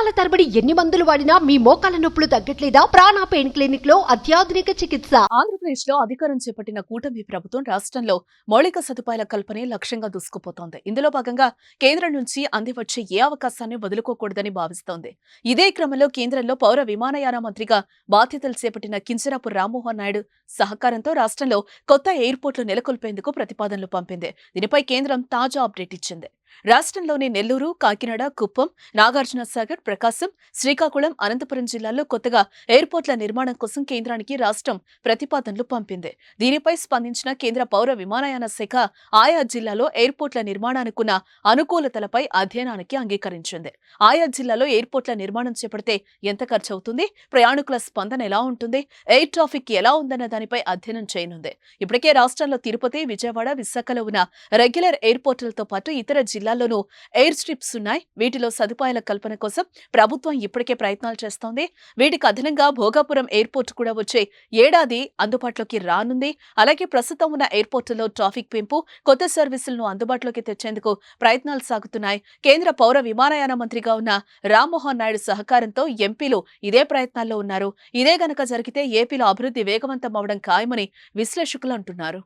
సంవత్సరాల తరబడి ఎన్ని మందులు వాడినా మీ మోకాల నొప్పులు తగ్గట్లేదా? ప్రాణ పెయిన్ క్లినిక్ లో అత్యాధునిక చికిత్స. ఆంధ్రప్రదేశ్ లో అధికారం చేపట్టిన కూటమి ప్రభుత్వం రాష్ట్రంలో మౌలిక సదుపాయాల కల్పనే లక్ష్యంగా దూసుకుపోతోంది. ఇందులో భాగంగా కేంద్రం నుంచి అందివచ్చే ఏ అవకాశాన్ని వదులుకోకూడదని భావిస్తోంది. ఇదే క్రమంలో కేంద్రంలో పౌర విమానయాన మంత్రిగా బాధ్యతలు చేపట్టిన కింజరాపు రామ్మోహన్ నాయుడు సహకారంతో రాష్ట్రంలో కొత్త ఎయిర్పోర్టులు నెలకొల్పేందుకు ప్రతిపాదనలు పంపింది. దీనిపై కేంద్రం తాజా అప్డేట్ ఇచ్చింది. రాష్ట్రంలోని నెల్లూరు, కాకినాడ, కుప్పం, నాగార్జునసాగర్, ప్రకాశం, శ్రీకాకుళం, అనంతపురం జిల్లాల్లో కొత్తగా ఎయిర్పోర్ట్ల నిర్మాణం కోసం కేంద్రానికి రాష్ట్రం ప్రతిపాదనలు పంపింది. దీనిపై స్పందించిన కేంద్ర పౌర విమానయాన శాఖ ఆయా జిల్లాలో ఎయిర్పోర్ట్ల నిర్మాణానికున్న అనుకూలతలపై అధ్యయనానికి అంగీకరించింది. ఆయా జిల్లాలో ఎయిర్పోర్ట్ల నిర్మాణం చేపడితే ఎంత ఖర్చు అవుతుంది, ప్రయాణికుల స్పందన ఎలా ఉంటుంది, ఎయిర్ ట్రాఫిక్ ఎలా ఉందన్న దానిపై అధ్యయనం చేయనుంది. ఇప్పటికే రాష్ట్రంలో తిరుపతి, విజయవాడ, విశాఖలో ఉన్న రెగ్యులర్ ఎయిర్పోర్టులతో పాటు ఇతర జిల్లాల్లోనూ ఎయిర్ స్ట్రిప్స్ ఉన్నాయి. వీటిలో సదుపాయాల కల్పన కోసం ప్రభుత్వం ఇప్పటికే ప్రయత్నాలు చేస్తోంది. వీటికి అదనంగా భోగాపురం ఎయిర్పోర్టు కూడా వచ్చే ఏడాది అందుబాటులోకి రానుంది. అలాగే ప్రస్తుతం ఉన్న ఎయిర్పోర్టులో ట్రాఫిక్ పెంపు, కొత్త సర్వీసులను అందుబాటులోకి తెచ్చేందుకు ప్రయత్నాలు సాగుతున్నాయి. కేంద్ర పౌర విమానయాన మంత్రిగా ఉన్న రామ్మోహన్ నాయుడు సహకారంతో ఎంపీలు ఇదే ప్రయత్నాల్లో ఉన్నారు. ఇదే గనక జరిగితే ఏపీలో అభివృద్ధి వేగవంతం అవడం ఖాయమని విశ్లేషకులు అంటున్నారు.